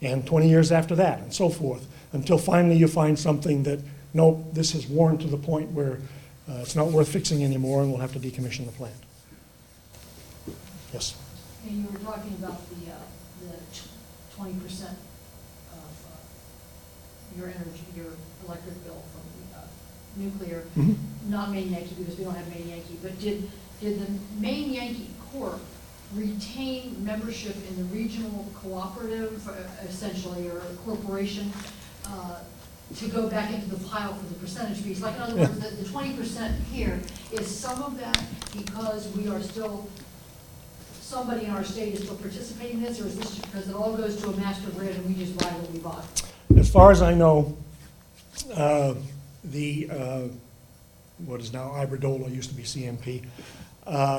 And 20 years after that, and so forth, until finally you find something that, nope, this has worn to the point where it's not worth fixing anymore, and we'll have to decommission the plant. Yes? And you were talking about the 20% of your energy, your electric bill from nuclear, not Maine Yankee, because we don't have Maine Yankee, but did the Maine Yankee Corp retain membership in the regional cooperative, essentially, or corporation, to go back into the pile for the percentage fees? Like, in other words, the 20% here, is some of that because we are still, somebody in our state is still participating in this, or is this because it all goes to a master grid and we just buy what we bought? As far as I know, what is now Iberdrola, used to be CMP,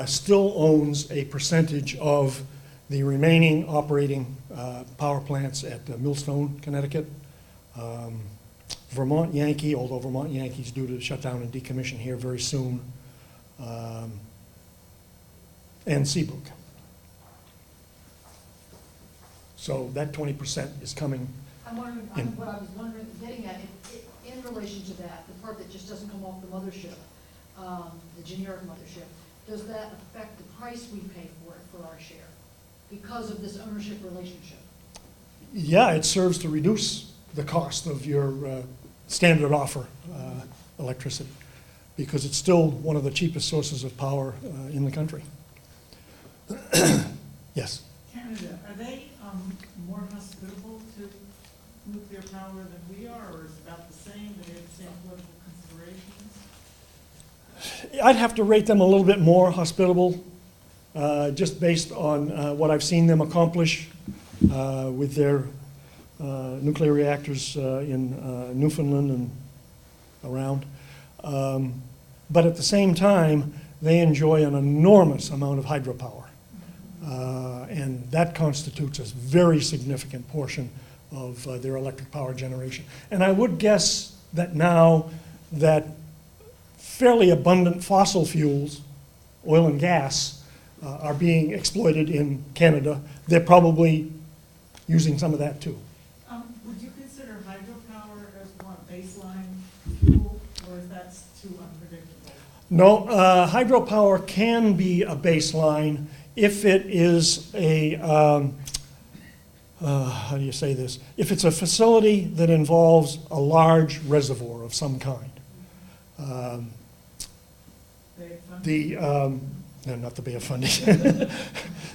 still owns a percentage of the remaining operating power plants at Millstone, Connecticut. Vermont Yankee, although Vermont Yankee is due to shut down and decommission here very soon, and Seabrook. So that 20% is coming. I'm wondering, what I was wondering, getting at, in relation to that, the part that just doesn't come off the mothership, the generic mothership, does that affect the price we pay for it for our share because of this ownership relationship? Yeah, it serves to reduce the cost of your standard offer electricity, because it's still one of the cheapest sources of power in the country. Yes? Canada, are they more hospitable to nuclear power than we are, or is it about the same? Do they have the same political considerations? I'd have to rate them a little bit more hospitable, just based on what I've seen them accomplish with their nuclear reactors in Newfoundland and around. But at the same time, they enjoy an enormous amount of hydropower. And that constitutes a very significant portion of their electric power generation. And I would guess that now that fairly abundant fossil fuels, oil and gas, are being exploited in Canada, they're probably using some of that too. Would you consider hydropower as more baseline fuel, or is that too unpredictable? No, hydropower can be a baseline if it is a, how do you say this? If it's a facility that involves a large reservoir of some kind. No, not the Bay of Fundy.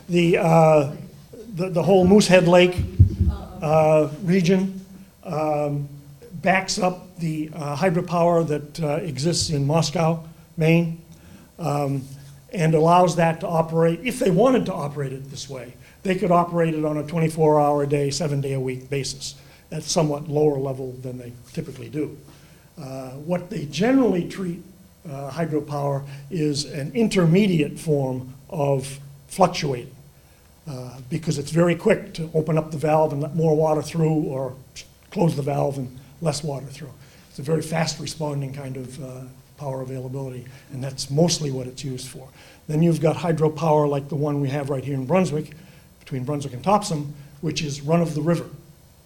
The whole Moosehead Lake region backs up the hydropower that exists in Moscow, Maine, and allows that to operate. If they wanted to operate it this way, they could operate it on a 24-hour-a-day, 7-day-a-week basis at somewhat lower level than they typically do. What they generally treat hydropower is an intermediate form of fluctuating, because it's very quick to open up the valve and let more water through, or close the valve and less water through. It's a very fast responding kind of power availability, and that's mostly what it's used for. Then you've got hydropower like the one we have right here in Brunswick, between Brunswick and Topsom, which is run of the river.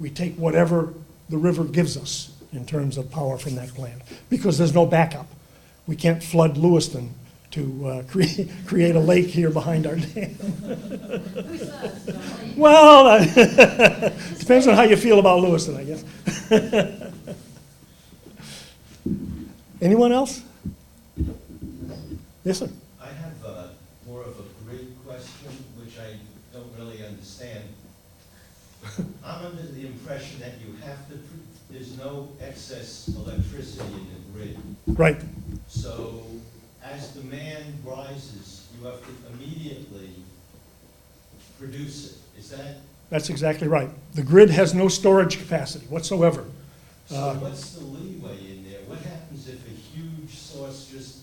We take whatever the river gives us in terms of power from that plant, because there's no backup. We can't flood Lewiston to create a lake here behind our dam. Who says? Well, depends on how you feel about Lewiston, I guess. Anyone else? Yes, sir. I have more of a grid question, which I don't really understand. I'm under the impression that you have to, there's no excess electricity in the grid. Right. So as demand rises, you have to immediately produce it. Is that, That's exactly right. The grid has no storage capacity whatsoever. so what's the leeway in there? What happens if a huge source just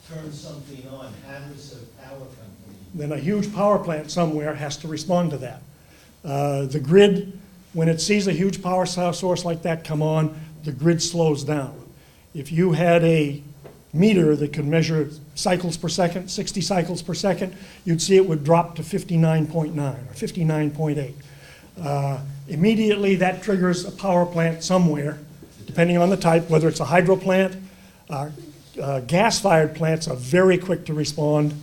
turns something on? How does a power company? Then a huge power plant somewhere has to respond to that. The grid, when it sees a huge power source like that come on, the grid slows down. If you had a meter that could measure cycles per second, 60 cycles per second, you'd see it would drop to 59.9 or 59.8. Immediately that triggers a power plant somewhere, depending on the type, whether it's a hydro plant. Gas-fired plants are very quick to respond.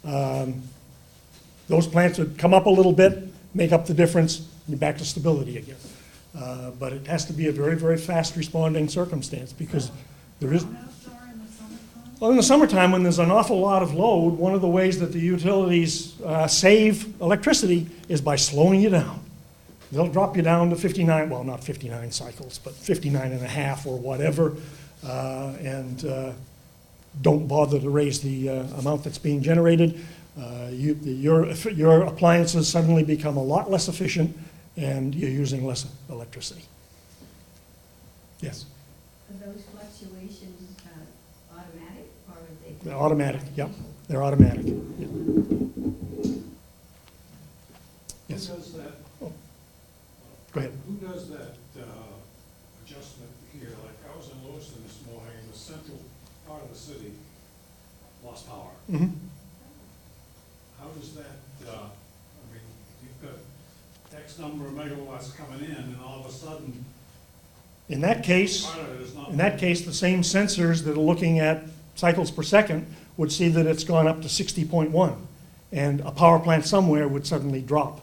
Those plants would come up a little bit, make up the difference, you're back to stability again. But it has to be a very, very fast responding circumstance because there is. Brownouts are in the summertime? Well, in the summertime, when there's an awful lot of load, one of the ways that the utilities save electricity is by slowing you down. They'll drop you down to 59, well, not 59 cycles, but 59 and a half or whatever, and don't bother to raise the amount that's being generated. Your appliances suddenly become a lot less efficient, and you're using less electricity. Yes? Are those fluctuations automatic, or are they? They're automatic, yep. They're automatic. Yep. Yes. Who does that, Go ahead. who does that adjustment here? Like I was in Lewiston this morning, and the central part of the city lost power. Mhm. How does that, I mean, you've got X number of megawatts coming in, and all of a sudden, In that case, part of it is not. the same sensors that are looking at cycles per second would see that it's gone up to 60.1, and a power plant somewhere would suddenly drop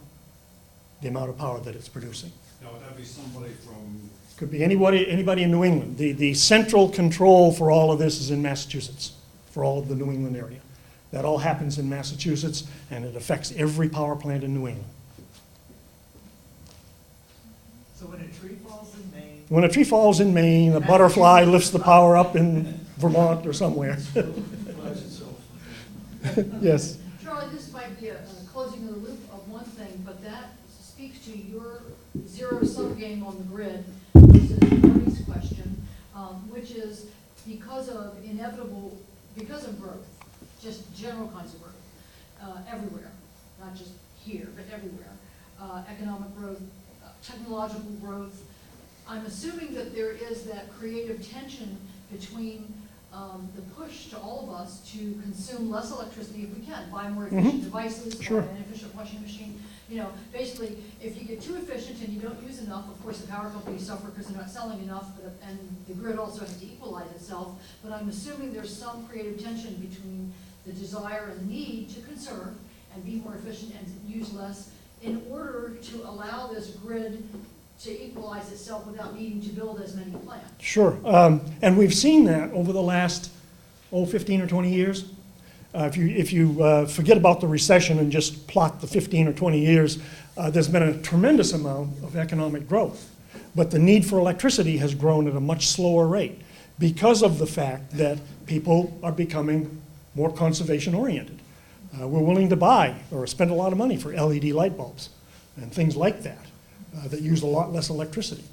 the amount of power that it's producing. Now, would that be somebody from, Could be anybody in New England. The central control for all of this is in Massachusetts, for all of the New England area. That all happens in Massachusetts, and it affects every power plant in New England. So when a tree falls in Maine, When a tree falls in Maine, a butterfly lifts the power up in Vermont or somewhere. Yes. Charlie, this might be a closing of the loop of one thing, but that speaks to your zero-sum game on the grid. This is Marty's question, which is because of growth, just general kinds of growth, everywhere, not just here, but everywhere, economic growth, technological growth. I'm assuming that there is that creative tension between the push to all of us to consume less electricity if we can, buy more efficient devices, Sure. buy an efficient washing machine. You know, basically, if you get too efficient and you don't use enough, of course, the power companies suffer because they're not selling enough, and the grid also has to equalize itself. But I'm assuming there's some creative tension between the desire and need to conserve and be more efficient and use less in order to allow this grid to equalize itself without needing to build as many plants. Sure, and we've seen that over the last, 15 or 20 years. If you forget about the recession and just plot the 15 or 20 years, there's been a tremendous amount of economic growth. But the need for electricity has grown at a much slower rate because of the fact that people are becoming more conservation oriented. We're willing to buy or spend a lot of money for LED light bulbs and things like that that use a lot less electricity.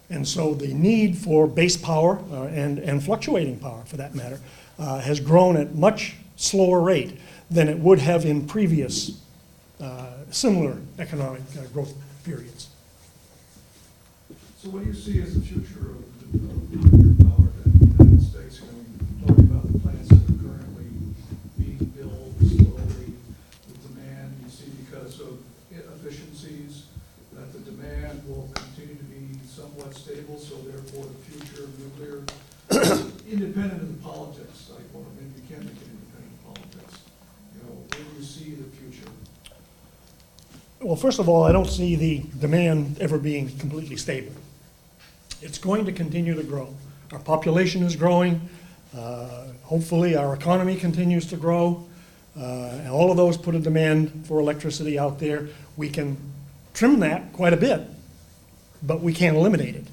And so the need for base power and fluctuating power, for that matter, has grown at much slower rate than it would have in previous similar economic growth periods. So what do you see as the future of nuclear power in the United States? You know, we talk about the plants that are currently being built slowly, the demand you see because of efficiencies, that the demand will continue to be somewhat stable, so therefore the future of nuclear, independent of the politics, like, well, maybe you can make it independent of politics. You know, where do you see the future? Well, first of all, I don't see the demand ever being completely stable. It's going to continue to grow. Our population is growing. Hopefully, our economy continues to grow. And all of those put a demand for electricity out there. We can trim that quite a bit, but we can't eliminate it.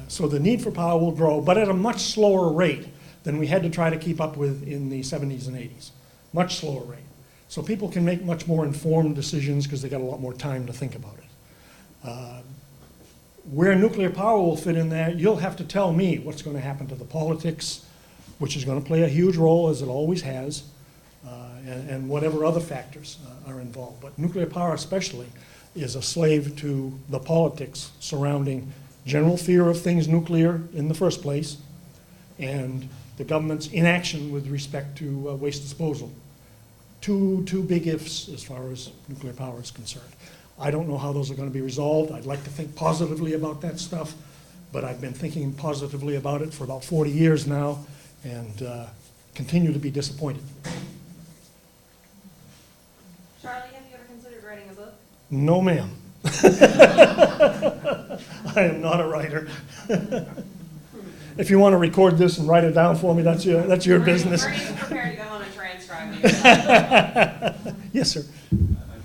So the need for power will grow, but at a much slower rate than we had to try to keep up with in the 70s and 80s. Much slower rate. So people can make much more informed decisions because they got a lot more time to think about it. Where nuclear power will fit in there, you'll have to tell me what's going to happen to the politics, which is going to play a huge role, as it always has, and whatever other factors are involved. But nuclear power especially is a slave to the politics surrounding general fear of things nuclear in the first place, and the government's inaction with respect to waste disposal. Two big ifs as far as nuclear power is concerned. I don't know how those are going to be resolved. I'd like to think positively about that stuff, but I've been thinking positively about it for about 40 years now, and continue to be disappointed. Charlie, have you ever considered writing a book? No, ma'am. I am not a writer. If you want to record this and write it down for me, that's your business. Bernie's prepared to go home and transcribe it. Yes, sir. I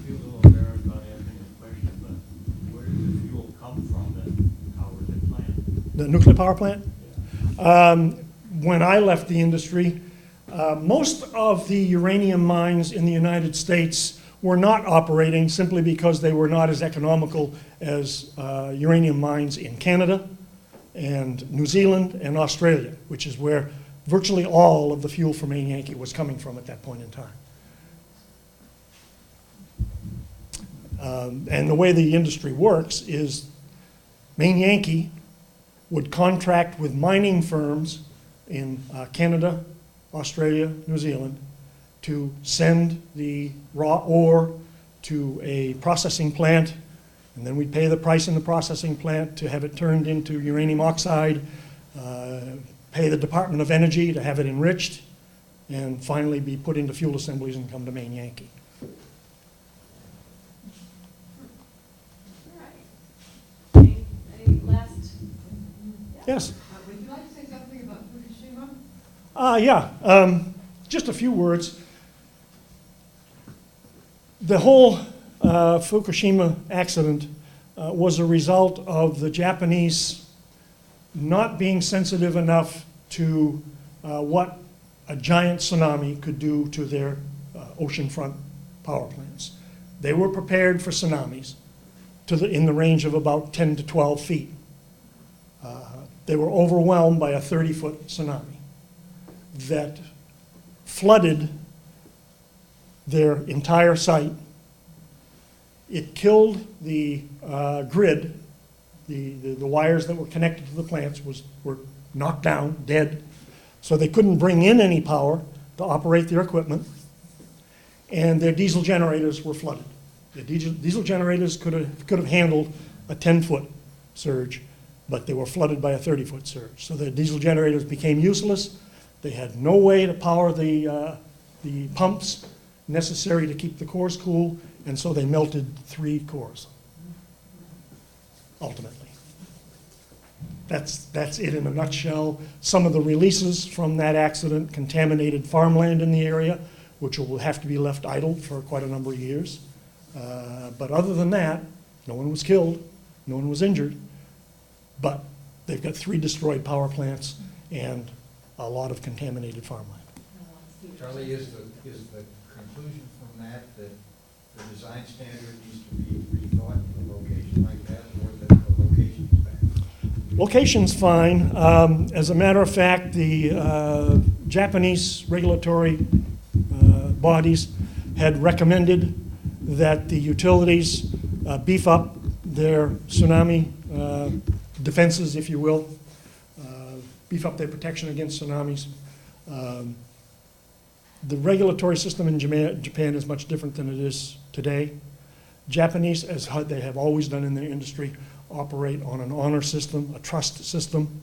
feel a little embarrassed about answering this question, but where does the fuel come from that powers the plant? The nuclear power plant? When I left the industry, most of the uranium mines in the United States were not operating simply because they were not as economical as uranium mines in Canada and New Zealand and Australia, which is where virtually all of the fuel for Maine Yankee was coming from at that point in time. And the way the industry works is Maine Yankee would contract with mining firms in Canada, Australia, New Zealand, to send the raw ore to a processing plant, and then we'd pay the price in the processing plant to have it turned into uranium oxide, pay the Department of Energy to have it enriched, and finally be put into fuel assemblies and come to Maine Yankee. All right. Any last? Yes? Would you like to say something about Fukushima? Yeah, just a few words. The whole Fukushima accident was a result of the Japanese not being sensitive enough to what a giant tsunami could do to their oceanfront power plants. They were prepared for tsunamis in the range of about 10 to 12 feet. They were overwhelmed by a 30-foot tsunami that flooded their entire site. It killed the grid. The wires that were connected to the plants were knocked down, dead. So they couldn't bring in any power to operate their equipment. And their diesel generators were flooded. The diesel generators could have handled a 10-foot surge, but they were flooded by a 30-foot surge. So the diesel generators became useless. They had no way to power the pumps necessary to keep the cores cool, and so they melted 3 cores, ultimately. That's it in a nutshell. Some of the releases from that accident contaminated farmland in the area, which will have to be left idle for quite a number of years. But other than that, no one was killed, no one was injured, but they've got 3 destroyed power plants and a lot of contaminated farmland. Charlie, is the conclusion from that the design standard needs to be rethought in a location like that, or that the location's bad? Location's fine. As a matter of fact, the Japanese regulatory bodies had recommended that the utilities beef up their tsunami defenses, if you will, beef up their protection against tsunamis. The regulatory system in Japan is much different than it is today. Japanese, as they have always done in their industry, operate on an honor system, a trust system.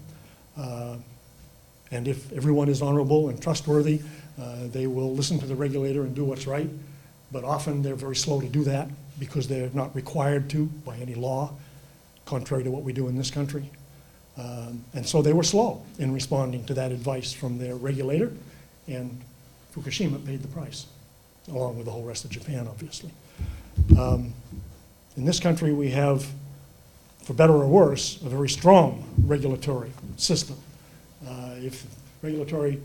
And if everyone is honorable and trustworthy, they will listen to the regulator and do what's right. But often they're very slow to do that because they're not required to by any law, contrary to what we do in this country. And so they were slow in responding to that advice from their regulator, and Fukushima paid the price, along with the whole rest of Japan, obviously. In this country, we have, for better or worse, a very strong regulatory system. If the regulatory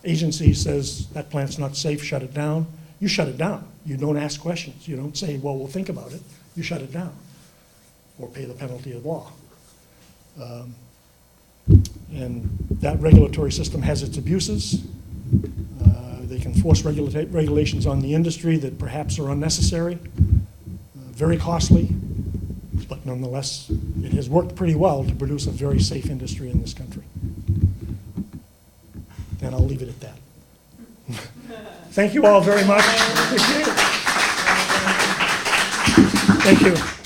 agency says that plant's not safe, shut it down, you shut it down. You don't ask questions. You don't say, well, we'll think about it. You shut it down or pay the penalty of law. And that regulatory system has its abuses. They can force regulations on the industry that perhaps are unnecessary, very costly, but nonetheless, it has worked pretty well to produce a very safe industry in this country. And I'll leave it at that. Thank you all very much. Appreciate it. Thank you.